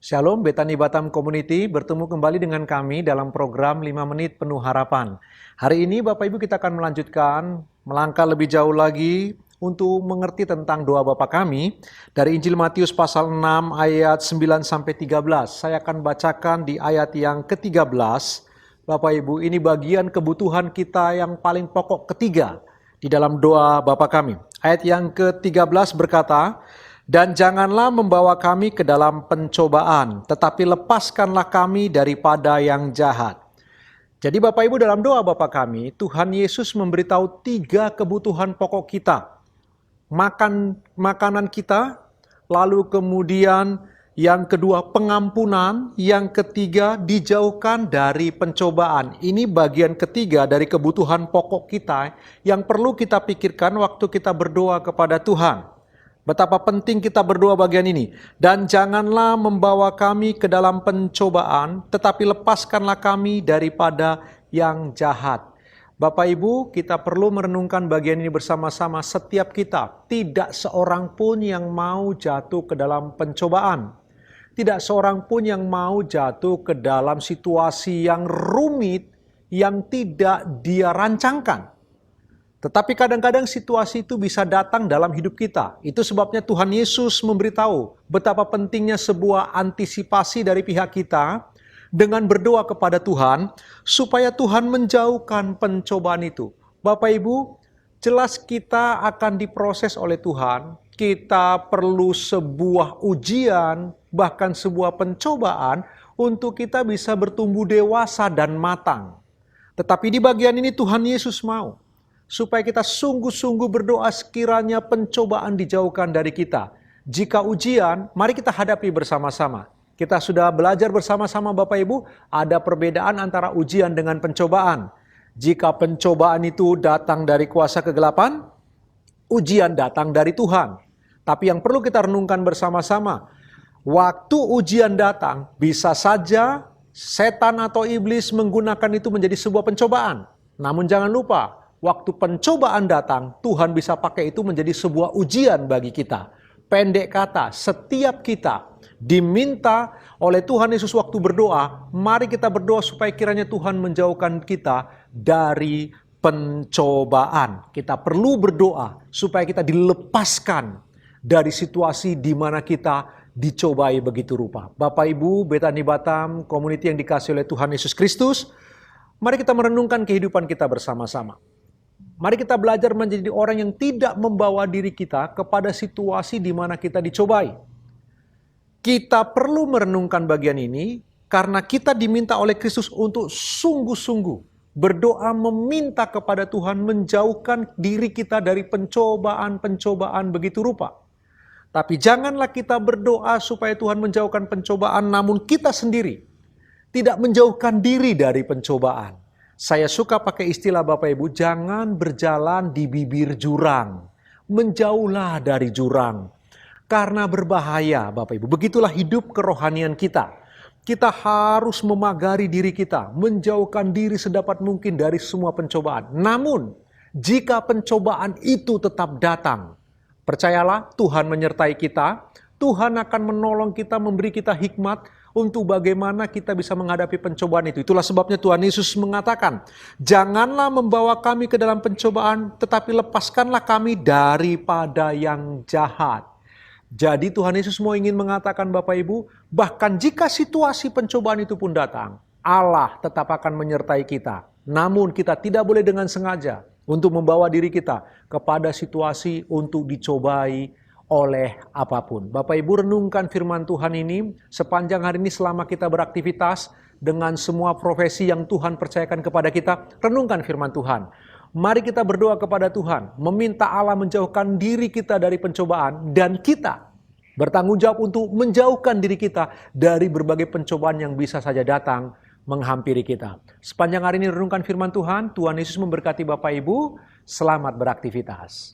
Shalom, Betani Batam Community, bertemu kembali dengan kami dalam program 5 Menit Penuh Harapan. Hari ini Bapak Ibu kita akan melanjutkan, melangkah lebih jauh lagi untuk mengerti tentang doa Bapa kami dari Injil Matius pasal 6 ayat 9-13. Saya akan bacakan di ayat yang ke-13. Bapak Ibu, ini bagian kebutuhan kita yang paling pokok ketiga di dalam doa Bapa kami. Ayat yang ke-13 berkata, "Dan janganlah membawa kami ke dalam pencobaan, tetapi lepaskanlah kami daripada yang jahat." Jadi Bapak Ibu, dalam doa Bapa kami, Tuhan Yesus memberitahu 3 kebutuhan pokok kita. Makanan kita, lalu kemudian yang kedua pengampunan, yang ketiga dijauhkan dari pencobaan. Ini bagian ketiga dari kebutuhan pokok kita yang perlu kita pikirkan waktu kita berdoa kepada Tuhan. Betapa penting kita berdoa bagian ini. Dan janganlah membawa kami ke dalam pencobaan, tetapi lepaskanlah kami daripada yang jahat. Bapak Ibu, kita perlu merenungkan bagian ini bersama-sama. Setiap kita, tidak seorang pun yang mau jatuh ke dalam pencobaan. Tidak seorang pun yang mau jatuh ke dalam situasi yang rumit, yang tidak dia rancangkan. Tetapi kadang-kadang situasi itu bisa datang dalam hidup kita. Itu sebabnya Tuhan Yesus memberitahu betapa pentingnya sebuah antisipasi dari pihak kita dengan berdoa kepada Tuhan supaya Tuhan menjauhkan pencobaan itu. Bapak Ibu, jelas kita akan diproses oleh Tuhan. Kita perlu sebuah ujian, bahkan sebuah pencobaan untuk kita bisa bertumbuh dewasa dan matang. Tetapi di bagian ini Tuhan Yesus mau supaya kita sungguh-sungguh berdoa sekiranya pencobaan dijauhkan dari kita. Jika ujian, mari kita hadapi bersama-sama. Kita sudah belajar bersama-sama Bapak Ibu, ada perbedaan antara ujian dengan pencobaan. Jika pencobaan itu datang dari kuasa kegelapan, ujian datang dari Tuhan. Tapi yang perlu kita renungkan bersama-sama, waktu ujian datang, bisa saja setan atau iblis menggunakan itu menjadi sebuah pencobaan. Namun jangan lupa, waktu pencobaan datang, Tuhan bisa pakai itu menjadi sebuah ujian bagi kita. Pendek kata, setiap kita diminta oleh Tuhan Yesus waktu berdoa, mari kita berdoa supaya kiranya Tuhan menjauhkan kita dari pencobaan. Kita perlu berdoa supaya kita dilepaskan dari situasi di mana kita dicobai begitu rupa. Bapak Ibu, Betani Batam, community yang dikasihi oleh Tuhan Yesus Kristus, mari kita merenungkan kehidupan kita bersama-sama. Mari kita belajar menjadi orang yang tidak membawa diri kita kepada situasi di mana kita dicobai. Kita perlu merenungkan bagian ini karena kita diminta oleh Kristus untuk sungguh-sungguh berdoa meminta kepada Tuhan menjauhkan diri kita dari pencobaan-pencobaan begitu rupa. Tapi janganlah kita berdoa supaya Tuhan menjauhkan pencobaan, namun kita sendiri tidak menjauhkan diri dari pencobaan. Saya suka pakai istilah Bapak Ibu, jangan berjalan di bibir jurang. Menjauhlah dari jurang. Karena berbahaya Bapak Ibu. Begitulah hidup kerohanian kita. Kita harus memagari diri kita. Menjauhkan diri sedapat mungkin dari semua pencobaan. Namun, jika pencobaan itu tetap datang, percayalah Tuhan menyertai kita. Tuhan akan menolong kita, memberi kita hikmat untuk bagaimana kita bisa menghadapi pencobaan itu. Itulah sebabnya Tuhan Yesus mengatakan, janganlah membawa kami ke dalam pencobaan, tetapi lepaskanlah kami daripada yang jahat. Jadi Tuhan Yesus mau ingin mengatakan Bapak Ibu, bahkan jika situasi pencobaan itu pun datang, Allah tetap akan menyertai kita. Namun kita tidak boleh dengan sengaja untuk membawa diri kita kepada situasi untuk dicobai oleh apapun. Bapak Ibu, renungkan firman Tuhan ini sepanjang hari ini selama kita beraktivitas dengan semua profesi yang Tuhan percayakan kepada kita. Renungkan firman Tuhan. Mari kita berdoa kepada Tuhan, meminta Allah menjauhkan diri kita dari pencobaan dan kita bertanggung jawab untuk menjauhkan diri kita dari berbagai pencobaan yang bisa saja datang menghampiri kita. Sepanjang hari ini renungkan firman Tuhan. Tuhan Yesus memberkati Bapak Ibu. Selamat beraktivitas.